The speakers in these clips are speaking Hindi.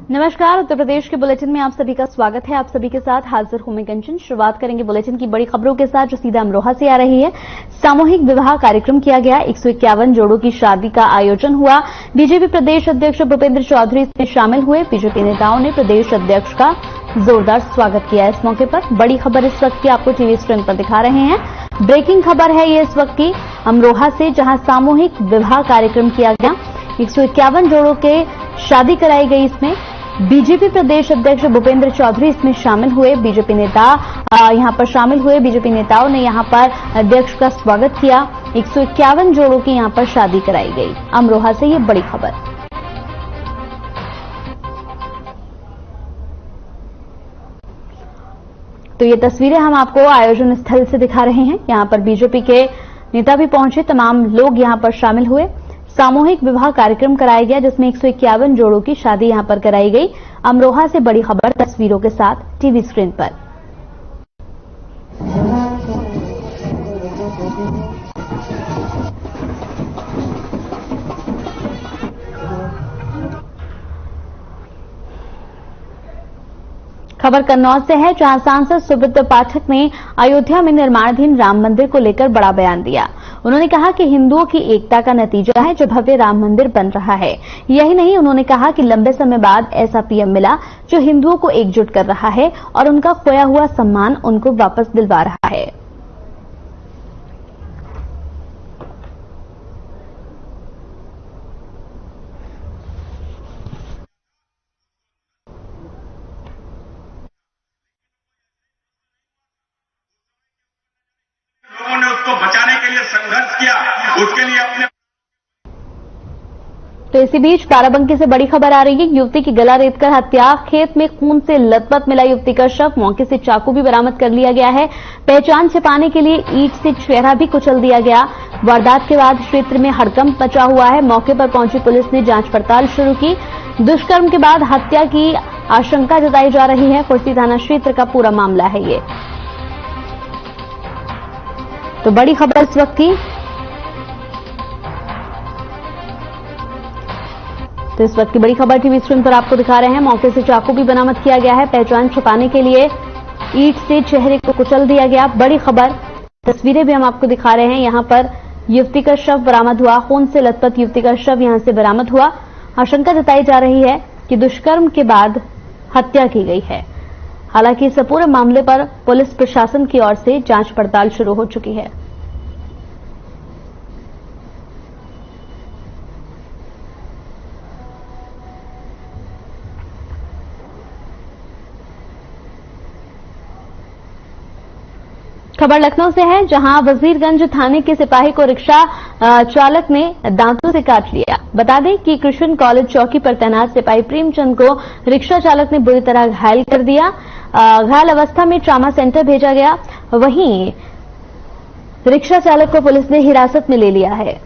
नमस्कार, उत्तर प्रदेश के बुलेटिन में आप सभी का स्वागत है। आप सभी के साथ हाजिर हूं मैं कंचन। शुरुआत करेंगे बुलेटिन की बड़ी खबरों के साथ, जो सीधा अमरोहा से आ रही है। सामूहिक विवाह कार्यक्रम किया गया। 151 जोड़ों की शादी का आयोजन हुआ। बीजेपी प्रदेश अध्यक्ष भूपेंद्र चौधरी इसमें शामिल हुए। बीजेपी नेताओं ने प्रदेश अध्यक्ष का जोरदार स्वागत किया। इस मौके पर बड़ी खबर इस वक्त की आपको टीवी स्क्रीन पर दिखा रहे हैं। ब्रेकिंग खबर है ये इस वक्त की अमरोहा से, जहां सामूहिक विवाह कार्यक्रम किया गया। 151 जोड़ों के शादी कराई गई। इसमें बीजेपी प्रदेश अध्यक्ष भूपेंद्र चौधरी इसमें शामिल हुए। बीजेपी नेता यहां पर शामिल हुए। बीजेपी नेताओं ने यहां पर अध्यक्ष का स्वागत किया। 151 जोड़ों की यहां पर शादी कराई गई। अमरोहा से ये बड़ी खबर। तो ये तस्वीरें हम आपको आयोजन स्थल से दिखा रहे हैं। यहां पर बीजेपी के नेता भी पहुंचे, तमाम लोग यहां पर शामिल हुए। सामूहिक विवाह कार्यक्रम कराया गया, जिसमें 151 जोड़ों की शादी यहां पर कराई गई। अमरोहा से बड़ी खबर तस्वीरों के साथ टीवी स्क्रीन पर। खबर कन्नौज से है, जहां सांसद सुब्रत पाठक ने अयोध्या में निर्माणाधीन राम मंदिर को लेकर बड़ा बयान दिया। उन्होंने कहा कि हिंदुओं की एकता का नतीजा है जो भव्य राम मंदिर बन रहा है। यही नहीं, उन्होंने कहा कि लंबे समय बाद ऐसा पीएम मिला जो हिंदुओं को एकजुट कर रहा है और उनका खोया हुआ सम्मान उनको वापस दिलवा रहा है। लोगों ने उसको बचाने के लिए संघर्ष किया, उसके लिए अपने। तो इसी बीच बाराबंकी से बड़ी खबर आ रही है। युवती की गला रेतकर हत्या, खेत में खून से लथपथ मिला युवती का शव। मौके से चाकू भी बरामद कर लिया गया है। पहचान छिपाने के लिए ईंट से चेहरा भी कुचल दिया गया। वारदात के बाद क्षेत्र में हड़कंप मचा हुआ है। मौके पर पहुंची पुलिस ने जांच पड़ताल शुरू की। दुष्कर्म के बाद हत्या की आशंका जताई जा रही है। कुर्सी थाना क्षेत्र का पूरा मामला है ये। तो बड़ी खबर इस वक्त की। तो इस वक्त की बड़ी खबर टीवी स्क्रीन पर आपको दिखा रहे हैं। मौके से चाकू भी बरामद किया गया है। पहचान छुपाने के लिए ईंट से चेहरे को कुचल दिया गया। बड़ी खबर, तस्वीरें भी हम आपको दिखा रहे हैं। यहां पर युवती का शव बरामद हुआ। खून से लथपथ युवती का शव यहां से बरामद हुआ। आशंका जताई जा रही है कि दुष्कर्म के बाद हत्या की गई है। हालांकि इस पूरे मामले पर पुलिस प्रशासन की ओर से जांच पड़ताल शुरू हो चुकी है। खबर लखनऊ से है, जहां वजीरगंज थाने के सिपाही को रिक्शा चालक ने दांतों से काट लिया। बता दें कि कृष्ण कॉलेज चौकी पर तैनात सिपाही प्रेमचंद को रिक्शा चालक ने बुरी तरह घायल कर दिया। घायल अवस्था में ट्रामा सेंटर भेजा गया। वहीं रिक्शा चालक को पुलिस ने हिरासत में ले लिया है।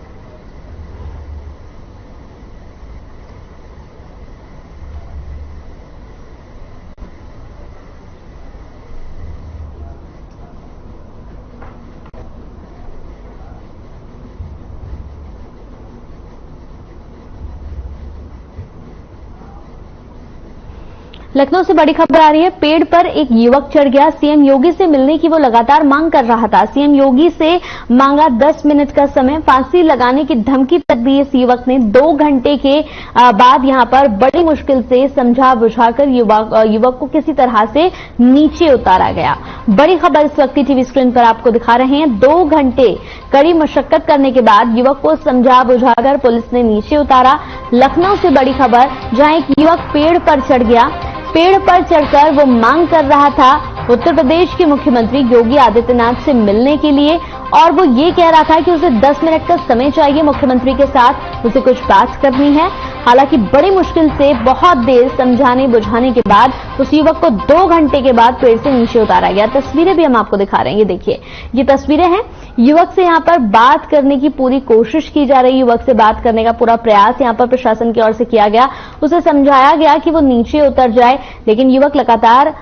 लखनऊ से बड़ी खबर आ रही है। पेड़ पर एक युवक चढ़ गया। सीएम योगी से मिलने की वो लगातार मांग कर रहा था। सीएम योगी से मांगा 10 मिनट का समय। फांसी लगाने की धमकी तक दी इस युवक ने। 2 घंटे के बाद यहां पर बड़ी मुश्किल से समझा बुझाकर युवक को किसी तरह से नीचे उतारा गया। बड़ी खबर इस वक्त की टीवी स्क्रीन पर आपको दिखा रहे हैं। 2 घंटे कड़ी मशक्कत करने के बाद युवक को समझा बुझाकर पुलिस ने नीचे उतारा। लखनऊ से बड़ी खबर, जहां एक युवक पेड़ पर चढ़ गया। पेड़ पर चढ़कर वो मांग कर रहा था उत्तर प्रदेश के मुख्यमंत्री योगी आदित्यनाथ से मिलने के लिए, और वो ये कह रहा था कि उसे 10 मिनट का समय चाहिए मुख्यमंत्री के साथ, उसे कुछ बात करनी है। हालांकि बड़ी मुश्किल से बहुत देर समझाने बुझाने के बाद उस युवक को 2 घंटे के बाद पेड़ से नीचे उतारा गया। तस्वीरें भी हम आपको दिखा रहे हैं। ये देखिए, ये तस्वीरें हैं। युवक से यहां पर बात करने की पूरी कोशिश की जा रही। युवक से बात करने का पूरा प्रयास यहां पर प्रशासन की ओर से किया गया। उसे समझाया गया कि वो नीचे उतर जाए, लेकिन युवक लगातार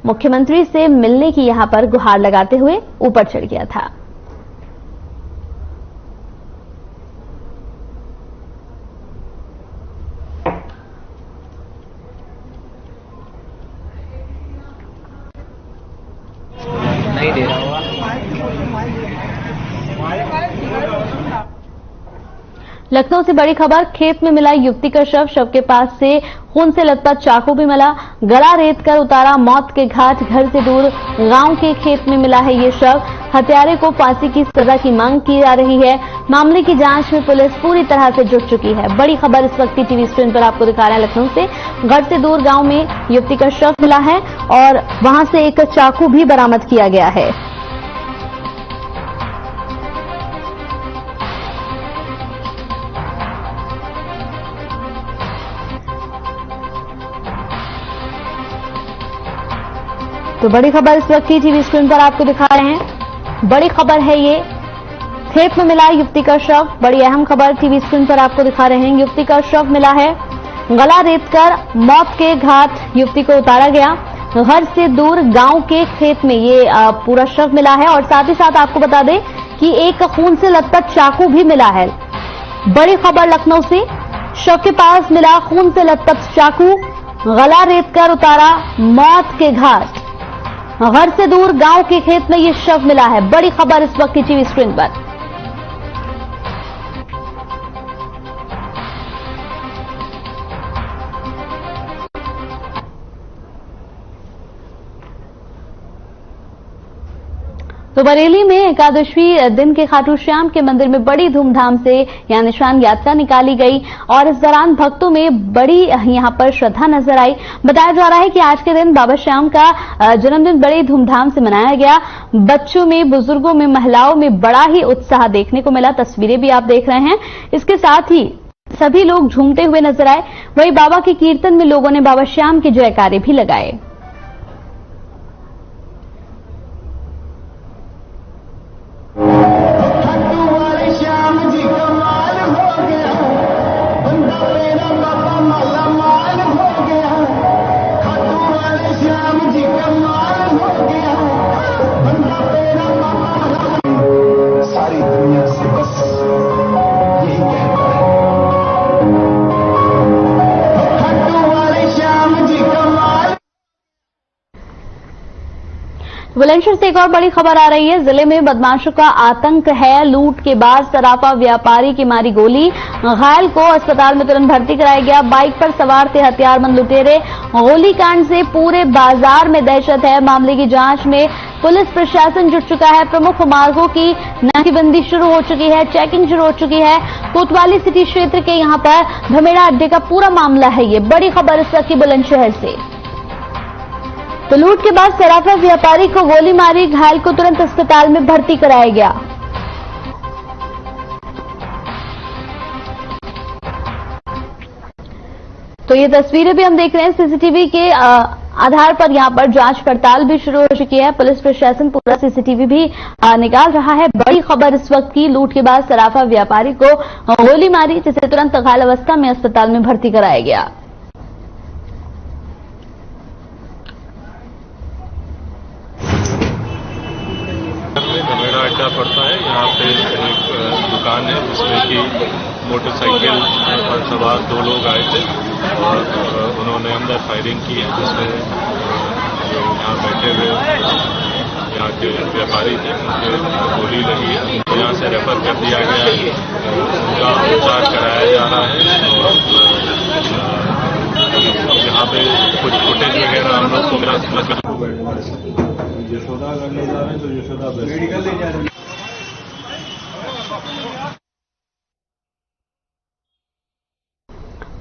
मुख्यमंत्री से मिलने की यहां पर गुहार लगाते हुए ऊपर चढ़ गया था। लखनऊ से बड़ी खबर, खेत में मिला युवती का शव के पास से खून से लथपथ चाकू भी मिला, गला रेत कर उतारा मौत के घाट, घर से दूर गांव के खेत में मिला है ये शव। हत्यारे को फांसी की सजा की मांग की जा रही है। मामले की जांच में पुलिस पूरी तरह से जुट चुकी है। बड़ी खबर इस वक्त की टीवी स्क्रीन पर आपको दिखा रहे हैं लखनऊ से। घर से दूर गांव में युवती का शव मिला है और वहां से एक चाकू भी बरामद किया गया है। तो बड़ी खबर इस वक्त की टीवी स्क्रीन पर आपको दिखा रहे हैं। बड़ी खबर है ये, खेत में मिला युवती का शव। बड़ी अहम खबर टीवी स्क्रीन पर आपको दिखा रहे हैं। युवती का शव मिला है, गला रेत कर मौत के घाट युवती को उतारा गया। घर से दूर गांव के खेत में ये पूरा शव मिला है और साथ ही साथ आपको बता दें कि एक खून से लथपथ चाकू भी मिला है। बड़ी खबर लखनऊ से, शव के पास मिला खून से लथपथ चाकू, गला रेत कर उतारा मौत के घाट। घर से दूर गांव के खेत में ये शव मिला है। बड़ी खबर इस वक्त की टीवी स्क्रीन पर। तो बरेली में एकादशी दिन के खाटू श्याम के मंदिर में बड़ी धूमधाम से यहाँ निशान यात्रा निकाली गई और इस दौरान भक्तों में बड़ी यहाँ पर श्रद्धा नजर आई। बताया जा रहा है कि आज के दिन बाबा श्याम का जन्मदिन बड़ी धूमधाम से मनाया गया। बच्चों में, बुजुर्गों में, महिलाओं में बड़ा ही उत्साह देखने को मिला। तस्वीरें भी आप देख रहे हैं। इसके साथ ही सभी लोग झूमते हुए नजर आए। वहीं बाबा के कीर्तन में लोगों ने बाबा श्याम के जयकारे भी लगाए। बुलंदशहर से एक और बड़ी खबर आ रही है। जिले में बदमाशों का आतंक है। लूट के बाद सराफा व्यापारी की मारी गोली, घायल को अस्पताल में तुरंत भर्ती कराया गया। बाइक पर सवार थे हथियारबंद लुटेरे। गोलीकांड से पूरे बाजार में दहशत है। मामले की जांच में पुलिस प्रशासन जुट चुका है। प्रमुख मार्गों की नाकेबंदी शुरू हो चुकी है, चेकिंग शुरू हो चुकी है। कोतवाली सिटी क्षेत्र के यहां पर भमेड़ा अड्डे का पूरा मामला है ये। बड़ी खबर इस वक्त की बुलंदशहर से। तो लूट के बाद सराफा व्यापारी को गोली मारी, घायल को तुरंत अस्पताल में भर्ती कराया गया। तो ये तस्वीरें भी हम देख रहे हैं। सीसीटीवी के आधार पर यहां पर जांच पड़ताल भी शुरू हो चुकी है। पुलिस प्रशासन पूरा सीसीटीवी भी निकाल रहा है। बड़ी खबर इस वक्त की, लूट के बाद सराफा व्यापारी को गोली मारी, जिसे तुरंत घायल अवस्था में अस्पताल में भर्ती कराया गया। भमेड़ा अड्डा पड़ता है। यहाँ पे एक दुकान है जिसमें कि मोटरसाइकिल पर सवार 2 लोग आए थे और उन्होंने अंदर फायरिंग की है, जिसमें जो यहाँ बैठे हुए यहाँ के व्यापारी थे उनके गोली लगी है। यहाँ से रेफर कर दिया गया है, उनका उपचार कराया जा रहा है। और यहाँ पे कुछ फुटेज वगैरह हम लोग को यशोदा करने जा रहे हैं, तो यशोदा मेडिकल ले जा रहे हैं।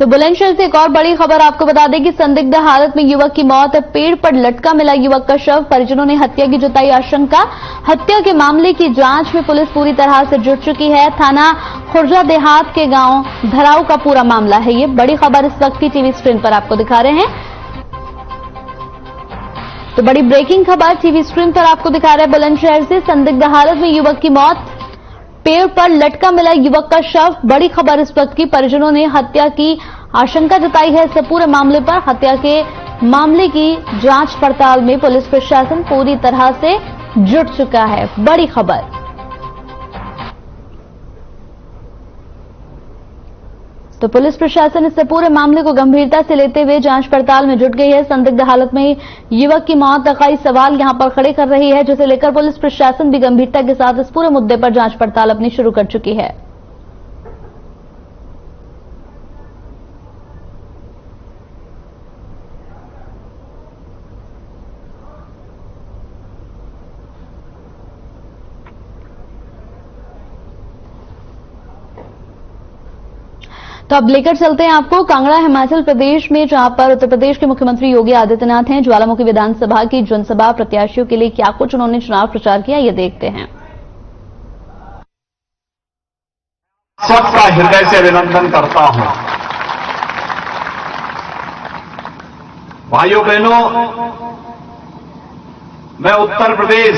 तो बुलंदशहर से एक और बड़ी खबर आपको बता दें कि संदिग्ध हालत में युवक की मौत, पेड़ पर लटका मिला युवक का शव, परिजनों ने हत्या की जताई आशंका। हत्या के मामले की जांच में पुलिस पूरी तरह से जुट चुकी है। थाना खुर्जा देहात के गांव धराव का पूरा मामला है ये। बड़ी खबर इस वक्त की टीवी स्क्रीन पर आपको दिखा रहे हैं। तो बड़ी ब्रेकिंग खबर टीवी स्क्रीन पर आपको दिखा रहे हैं। बुलंदशहर से संदिग्ध हालत में युवक की मौत, पेड़ पर लटका मिला युवक का शव। बड़ी खबर इस वक्त की, परिजनों ने हत्या की आशंका जताई है। इस पूरे मामले पर, हत्या के मामले की जांच पड़ताल में पुलिस प्रशासन पूरी तरह से जुट चुका है। बड़ी खबर। तो पुलिस प्रशासन इस पूरे मामले को गंभीरता से लेते हुए जांच पड़ताल में जुट गई है। संदिग्ध हालत में युवक की मौत का कई सवाल यहां पर खड़े कर रही है, जिसे लेकर पुलिस प्रशासन भी गंभीरता के साथ इस पूरे मुद्दे पर जांच पड़ताल अपनी शुरू कर चुकी है। तो अब लेकर चलते हैं आपको कांगड़ा हिमाचल प्रदेश में, जहां पर उत्तर प्रदेश के मुख्यमंत्री योगी आदित्यनाथ हैं। ज्वालामुखी विधानसभा की जनसभा प्रत्याशियों के लिए क्या कुछ उन्होंने चुनाव प्रचार किया, ये देखते हैं। सबका हृदय से अभिनंदन करता हूं। भाइयों बहनों, मैं उत्तर प्रदेश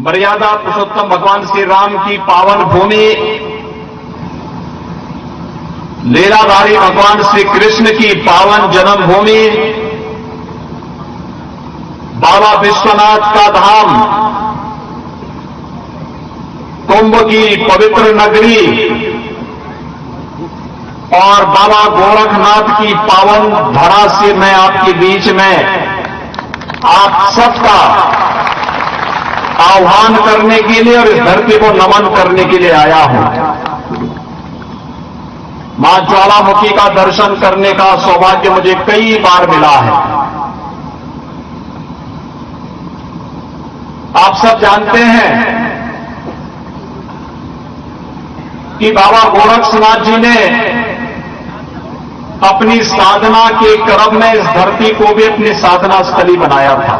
मर्यादा पुरुषोत्तम भगवान श्री राम की पावन भूमि, लीलाधारी भगवान श्री कृष्ण की पावन जन्मभूमि, बाबा विश्वनाथ का धाम, कुंभ की पवित्र नगरी और बाबा गोरखनाथ की पावन धरा से मैं आपके बीच में आप सबका आह्वान करने के लिए और इस धरती को नमन करने के लिए आया हूं। मां ज्वालामुखी का दर्शन करने का सौभाग्य मुझे कई बार मिला है। आप सब जानते हैं कि बाबा गोरक्षनाथ जी ने अपनी साधना के क्रम में इस धरती को भी अपनी साधना स्थली बनाया था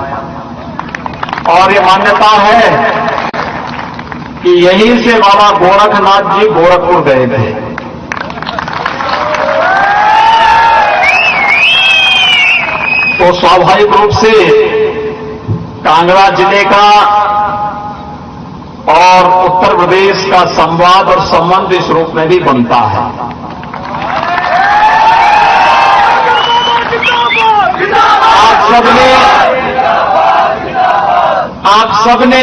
और ये मान्यता है कि यहीं से बाबा गोरखनाथ जी गोरखपुर गए थे। तो स्वाभाविक रूप से कांगड़ा जिले का और उत्तर प्रदेश का संवाद और संबंध इस रूप में भी बनता है। आप सबने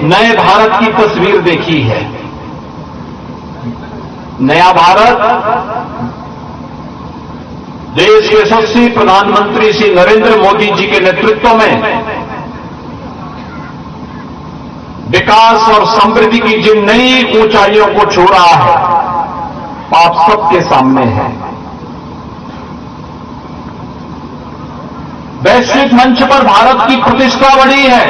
नए भारत की तस्वीर देखी है। नया भारत देश के यशस्वी प्रधानमंत्री श्री नरेंद्र मोदी जी के नेतृत्व में विकास और समृद्धि की जिन नई ऊंचाइयों को छू रहा है, आप सबके सामने है। वैश्विक मंच पर भारत की प्रतिष्ठा बढ़ी है।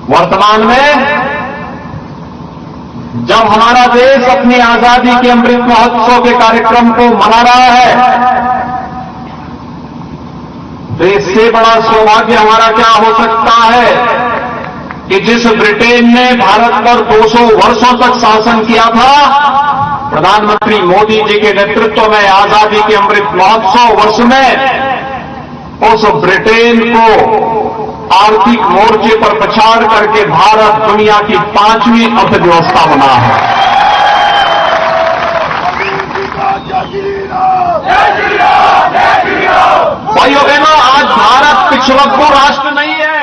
वर्तमान में जब हमारा देश अपनी आजादी के अमृत महोत्सव के कार्यक्रम को मना रहा है, तो इससे बड़ा सौभाग्य हमारा क्या हो सकता है कि जिस ब्रिटेन ने भारत पर 200 वर्षों तक शासन किया था, प्रधानमंत्री मोदी जी के नेतृत्व में आजादी के अमृत महोत्सव वर्ष में उस ब्रिटेन को आर्थिक मोर्चे पर पछाड़ करके भारत दुनिया की 5वीं अर्थव्यवस्था बना है। भाइयों बहनों, आज भारत पिछड़ों राष्ट्र नहीं है।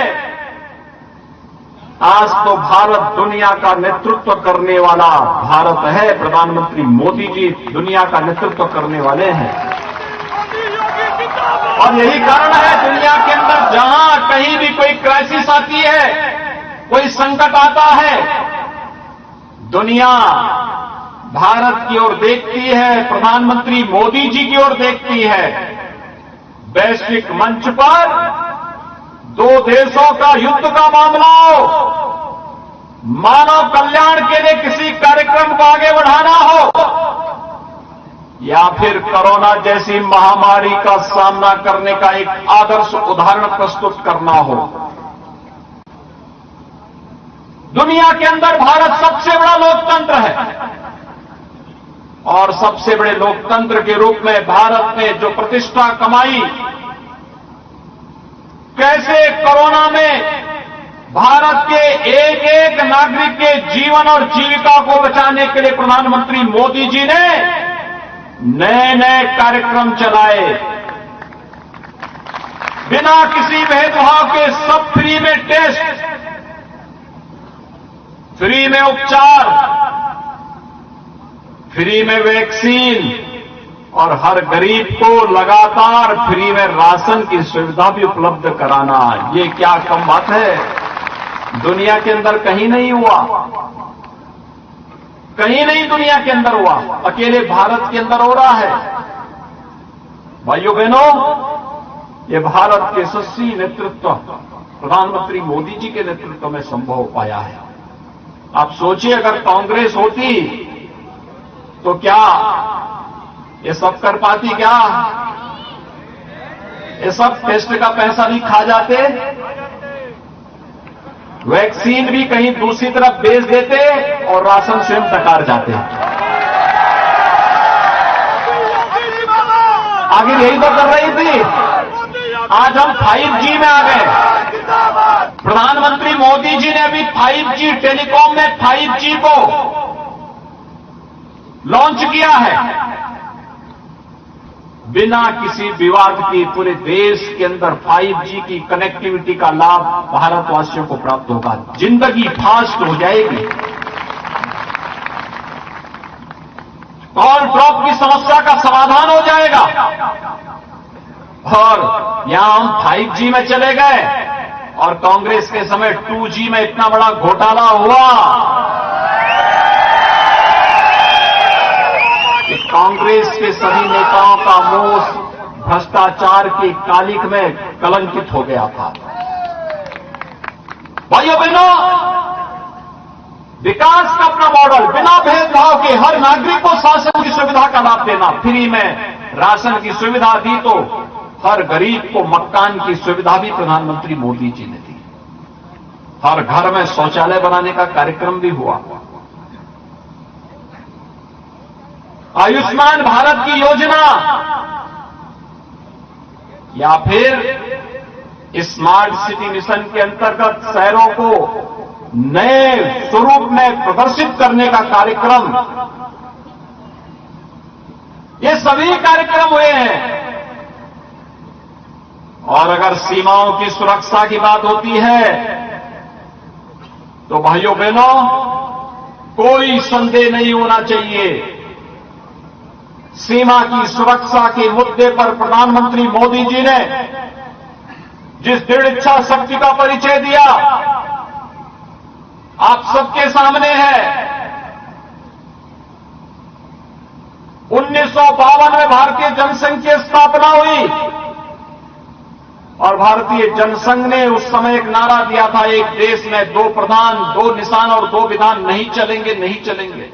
आज तो भारत दुनिया का नेतृत्व करने वाला भारत है। प्रधानमंत्री मोदी जी दुनिया का नेतृत्व करने वाले हैं और यही कारण है दुनिया के अंदर जहां कहीं भी कोई क्राइसिस आती है, कोई संकट आता है, दुनिया भारत की ओर देखती है, प्रधानमंत्री मोदी जी की ओर देखती है। वैश्विक मंच पर दो देशों का युद्ध का मामला हो, मानव कल्याण के लिए किसी कार्यक्रम को आगे बढ़ाना हो, या फिर कोरोना जैसी महामारी का सामना करने का एक आदर्श उदाहरण प्रस्तुत करना हो, दुनिया के अंदर भारत सबसे बड़ा लोकतंत्र है और सबसे बड़े लोकतंत्र के रूप में भारत ने जो प्रतिष्ठा कमाई, कैसे कोरोना में भारत के एक एक नागरिक के जीवन और जीविका को बचाने के लिए प्रधानमंत्री मोदी जी ने नए नए कार्यक्रम चलाए। बिना किसी भेदभाव के सब फ्री में टेस्ट, फ्री में उपचार, फ्री में वैक्सीन और हर गरीब को लगातार फ्री में राशन की सुविधा भी उपलब्ध कराना। ये क्या कम बात है? दुनिया के अंदर कहीं नहीं हुआ, कहीं नहीं दुनिया के अंदर हुआ, अकेले भारत के अंदर हो रहा है। भाइयों बहनों, ये भारत के यशस्वी नेतृत्व प्रधानमंत्री मोदी जी के नेतृत्व में संभव हो पाया है। आप सोचिए, अगर कांग्रेस होती तो क्या ये सब कर पाती? क्या ये सब टेस्ट का पैसा भी खा जाते? वैक्सीन भी कहीं दूसरी तरफ बेच देते और राशन स्वयं डकार जाते। आखिर यही तो कर रही थी। आज हम 5G में आ गए। प्रधानमंत्री मोदी जी ने अभी 5G टेलीकॉम में 5G को लॉन्च किया है। बिना किसी विवाद के पूरे देश के अंदर 5G की कनेक्टिविटी का लाभ भारतवासियों को प्राप्त होगा। जिंदगी फास्ट हो जाएगी। कॉल ड्रॉप की समस्या का समाधान हो जाएगा। और यहां हम 5G में चले गए और कांग्रेस के समय 2G में इतना बड़ा घोटाला हुआ कि कांग्रेस के सभी नेताओं का मुंह भ्रष्टाचार की कालिख में कलंकित हो गया था। भाइयों बहनों, विकास का अपना मॉडल, बिना भेदभाव के हर नागरिक को शासन की सुविधा का लाभ देना, फ्री में राशन की सुविधा दी तो हर गरीब को मकान की सुविधा भी प्रधानमंत्री मोदी जी ने दी। हर घर में शौचालय बनाने का कार्यक्रम भी हुआ। आयुष्मान भारत की योजना या फिर स्मार्ट सिटी मिशन के अंतर्गत शहरों को नए स्वरूप में प्रदर्शित करने का कार्यक्रम, ये सभी कार्यक्रम हुए हैं। और अगर सीमाओं की सुरक्षा की बात होती है तो भाइयों बहनों, कोई संदेह नहीं होना चाहिए। सीमा की सुरक्षा के मुद्दे पर प्रधानमंत्री मोदी जी ने जिस दृढ़ इच्छा शक्ति का परिचय दिया, आप सबके सामने है। 1952 में भारतीय जनसंघ की स्थापना हुई और भारतीय जनसंघ ने उस समय एक नारा दिया था, एक देश में दो प्रधान, दो निशान और दो विधान नहीं चलेंगे, नहीं चलेंगे।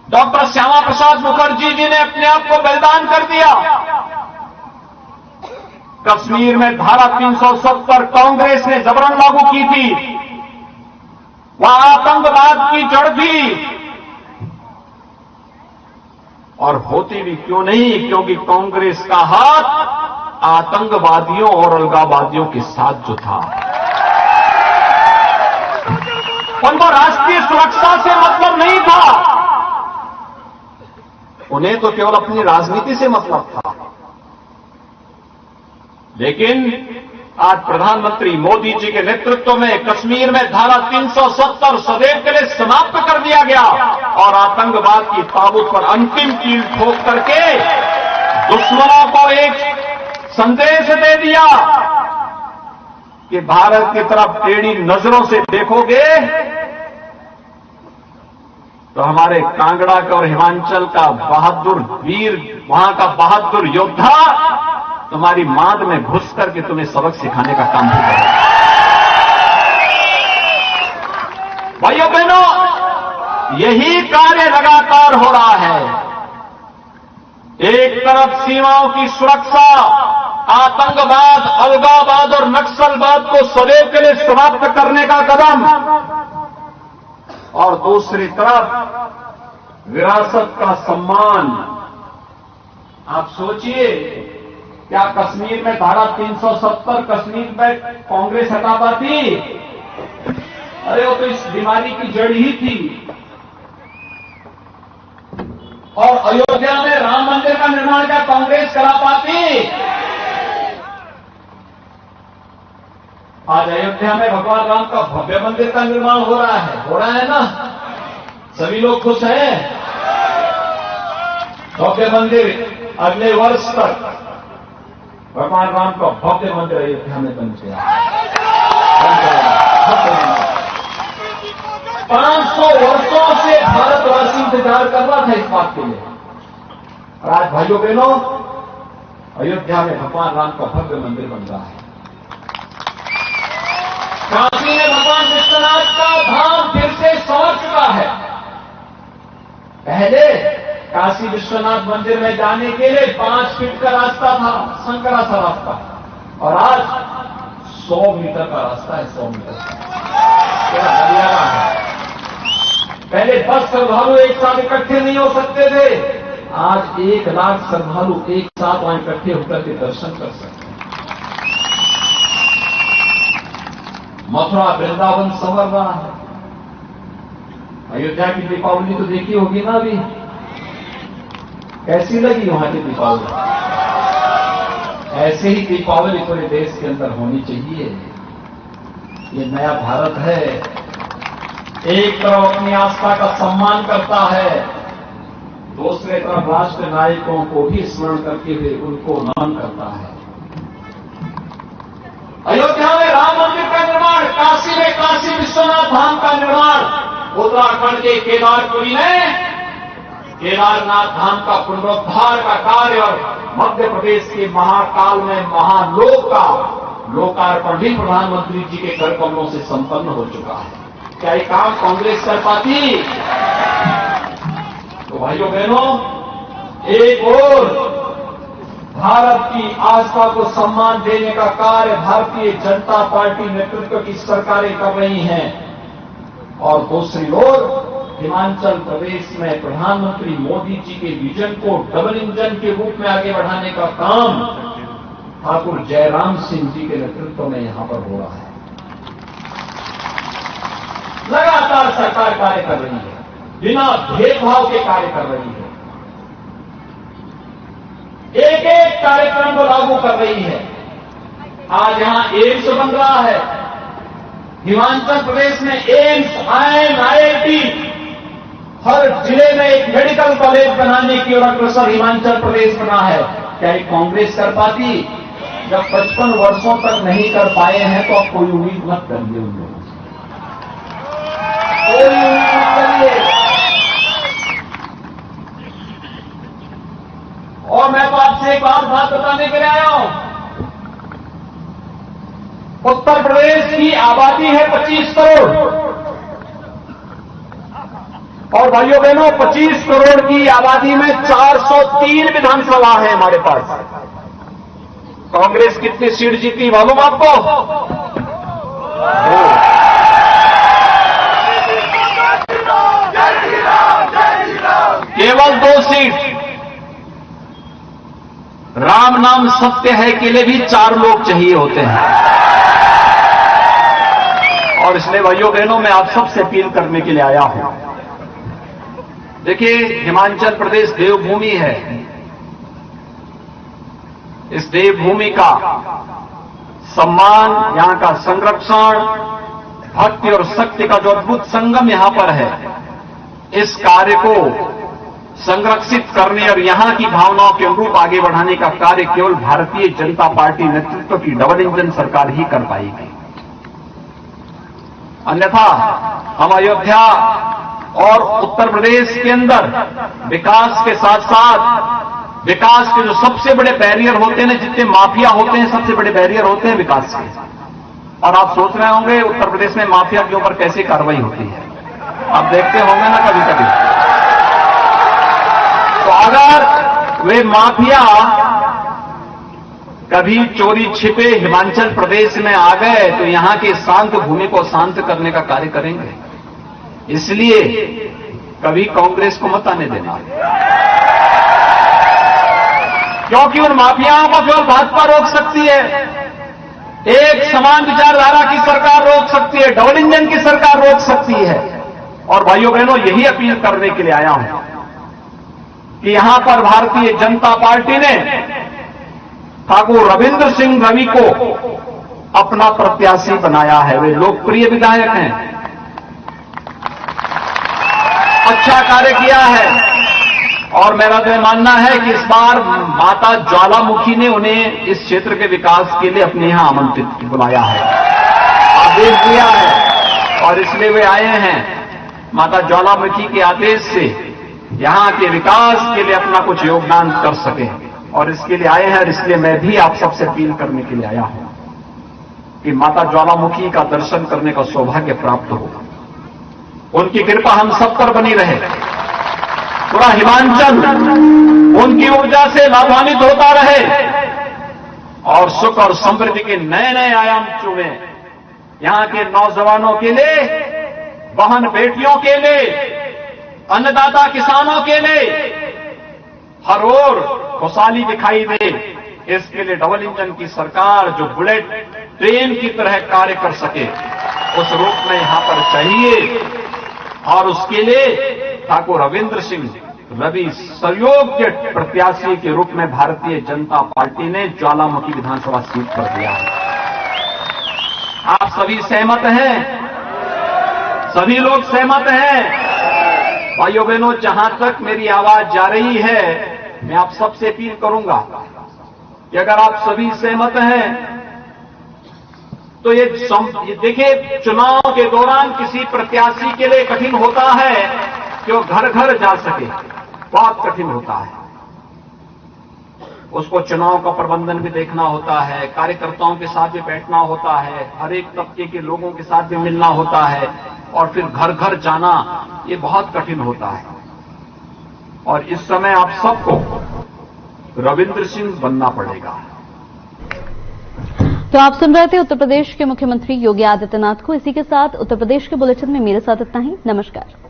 डॉक्टर श्यामा प्रसाद मुखर्जी जी ने अपने आप को बलिदान कर दिया। कश्मीर में धारा 370 कांग्रेस ने जबरन लागू की थी। वहां आतंकवाद की जड़ थी और होती भी क्यों नहीं, क्योंकि कांग्रेस का हाथ आतंकवादियों और अलगाववादियों के साथ जो था, उनको राष्ट्रीय सुरक्षा से मतलब नहीं था। उन्हें तो केवल अपनी राजनीति से मतलब था। लेकिन आज प्रधानमंत्री मोदी जी के नेतृत्व में कश्मीर में धारा 370 सदैव के लिए समाप्त कर दिया गया और आतंकवाद की ताबूत पर अंतिम कील ठोक करके दुश्मनों को एक संदेश दे दिया कि भारत की तरफ टेढ़ी नजरों से देखोगे तो हमारे कांगड़ा का और हिमाचल का बहादुर वीर, वहां का बहादुर योद्धा तुम्हारी मांद में घुस करके तुम्हें सबक सिखाने का काम भी करेगा। भाइयों बहनों, यही कार्य लगातार हो रहा है। एक तरफ सीमाओं की सुरक्षा, आतंकवाद, अलगाववाद और नक्सलवाद को सदैव के लिए समाप्त करने का कदम, और दूसरी तरफ विरासत का सम्मान। आप सोचिए, क्या कश्मीर में धारा 370 कश्मीर में कांग्रेस हटा पाती? अरे वो तो इस बीमारी की जड़ ही थी। और अयोध्या में राम मंदिर का निर्माण क्या कांग्रेस करा पाती? आज अयोध्या में भगवान राम का भव्य मंदिर का निर्माण हो रहा है ना? सभी लोग खुश हैं। भव्य मंदिर अगले वर्ष तक भगवान राम का भव्य मंदिर अयोध्या में बन गया। 500 वर्षों से भारतवासी इंतजार कर रहा था इस बात के लिए। और आज भाइयों बहनों, अयोध्या में भगवान राम का भव्य मंदिर बन रहा है। काशी में भगवान विश्वनाथ का से संवर चुका है। पहले काशी विश्वनाथ मंदिर में जाने के लिए 5 फीट का रास्ता था, संकरा सा रास्ता, और आज 100 मीटर का रास्ता है, 100 मीटर का हरियाणा है। पहले 10 श्रद्धालु एक साथ इकट्ठे नहीं हो सकते थे, आज 1 लाख श्रद्धालु एक साथ वहां इकट्ठे होकर के दर्शन कर सकते हैं। मथुरा वृंदावन संवर रहा है। अयोध्या की दीपावली तो देखी होगी ना अभी, कैसी लगी वहां की दीपावली? ऐसे ही दीपावली पूरे देश के अंदर होनी चाहिए। ये नया भारत है, एक तरफ अपनी आस्था का सम्मान करता है, दूसरे तरफ राष्ट्र नायकों को भी स्मरण करके हुए उनको नमन करता है। अयोध्या में राम मंदिर का निर्माण, काशी में काशी विश्वनाथ धाम का निर्माण, उत्तराखंड के केदारपुरी में केदारनाथ धाम का पुनरुद्धार का कार्य और मध्य प्रदेश के महाकाल में महालोक का लोकार्पण भी प्रधानमंत्री जी के कर कमलों से संपन्न हो चुका है। क्या ये काम कांग्रेस कर पाती? तो भाइयों बहनों, एक और भारत की आस्था को सम्मान देने का कार्य भारतीय जनता पार्टी नेतृत्व की सरकारें कर रही हैं, और दूसरी ओर हिमाचल प्रदेश में प्रधानमंत्री मोदी जी के विजन को डबल इंजन के रूप में आगे बढ़ाने का काम ठाकुर जयराम सिंह जी के नेतृत्व में यहां पर हो रहा है। लगातार सरकार कार्य कर रही है, बिना भेदभाव के कार्य कर रही है, एक एक कार्यक्रम को लागू कर रही है। आज यहां एम्स बन रहा है, हिमाचल प्रदेश में एम्स, IIT, हर जिले में एक मेडिकल कॉलेज बनाने की ओर अग्रसर हिमाचल प्रदेश बना है। क्या ये कांग्रेस कर पाती? जब 55 वर्षों तक नहीं कर पाए हैं तो आप कोई उम्मीद मत करिए उन लोगों से, कोई उम्मीद मत करिए। और मैं तो आपसे एक बात बताने के लिए आया हूं। उत्तर प्रदेश की आबादी है 25 करोड़, और भाइयों बहनों 25 करोड़ की आबादी में 403 विधानसभा है हमारे पास। कांग्रेस कितनी सीट जीती मालूम आपको? केवल 2 सीट। राम नाम सत्य है के लिए भी 4 लोग चाहिए होते हैं। और इसलिए भाइयों बहनों मैं आप सबसे अपील करने के लिए आया हूं। देखिए, हिमाचल प्रदेश देवभूमि है। इस देवभूमि का सम्मान, यहां का संरक्षण, भक्ति और शक्ति का जो अद्भुत संगम यहां पर है, इस कार्य को संरक्षित करने और यहां की भावनाओं के अनुरूप आगे बढ़ाने का कार्य केवल भारतीय जनता पार्टी नेतृत्व की डबल इंजन सरकार ही कर पाएगी। अन्यथा हम अयोध्या और उत्तर प्रदेश के अंदर विकास के साथ साथ विकास के जो सबसे बड़े बैरियर होते हैं, जितने माफिया होते हैं, सबसे बड़े बैरियर होते हैं विकास के। और आप सोच रहे होंगे उत्तर प्रदेश में माफिया के ऊपर कैसे कार्रवाई होती है, आप देखते होंगे ना कभी कभी। तो अगर वे माफिया कभी चोरी छिपे हिमाचल प्रदेश में आ गए तो यहां की शांत भूमि को शांत करने का कार्य करेंगे। इसलिए कभी कांग्रेस को मत आने देना, क्योंकि उन माफियाओं को केवल भाजपा रोक सकती है। एक समान विचारधारा की सरकार रोक सकती है, डबल इंजन की सरकार रोक सकती है। और भाइयों बहनों, यही अपील करने के लिए आया हूं कि यहां पर भारतीय जनता पार्टी ने ठाकुर रविंद्र सिंह रवि को अपना प्रत्याशी बनाया है। वे लोकप्रिय विधायक हैं, अच्छा कार्य किया है, और मेरा तो मानना है कि इस बार माता ज्वालामुखी ने उन्हें इस क्षेत्र के विकास के लिए अपने यहां आमंत्रित बुलाया है, आदेश दिया है, और इसलिए वे आए हैं माता ज्वालामुखी के आदेश से यहां के विकास के लिए अपना कुछ योगदान कर सके, और इसके लिए आए हैं। और इसलिए मैं भी आप सबसे अपील करने के लिए आया हूं कि माता ज्वालामुखी का दर्शन करने का सौभाग्य प्राप्त हो। उनकी कृपा हम सब पर बनी रहे। पूरा हिमाचल उनकी ऊर्जा से लाभान्वित होता रहे और सुख और समृद्धि के नए नए आयाम चुमे। यहां के नौजवानों के लिए, बहन बेटियों के लिए, अन्नदाता किसानों के लिए हर ओर खुशहाली दिखाई दे। इसके लिए डबल इंजन की सरकार जो बुलेट ट्रेन की तरह कार्य कर सके, उस रूप में यहां पर चाहिए। और उसके लिए ठाकुर रविंद्र सिंह रवि सहयोग के प्रत्याशी के रूप में भारतीय जनता पार्टी ने ज्वालामुखी विधानसभा सीट पर दिया है। आप सभी सहमत हैं? सभी लोग सहमत हैं? भाइयों बहनों, जहां तक मेरी आवाज जा रही है, मैं आप सबसे अपील करूंगा कि अगर आप सभी सहमत हैं तो ये देखिए, चुनाव के दौरान किसी प्रत्याशी के लिए कठिन होता है कि वो घर घर जा सके, बहुत कठिन होता है। उसको चुनाव का प्रबंधन भी देखना होता है, कार्यकर्ताओं के साथ भी बैठना होता है, हर एक तबके के लोगों के साथ भी मिलना होता है और फिर घर घर जाना, ये बहुत कठिन होता है। और इस समय आप सबको रविंद्र सिंह बनना पड़ेगा। तो आप सुन रहे थे उत्तर प्रदेश के मुख्यमंत्री योगी आदित्यनाथ को। इसी के साथ उत्तर प्रदेश के बुलेटिन में मेरे साथ इतना ही। नमस्कार।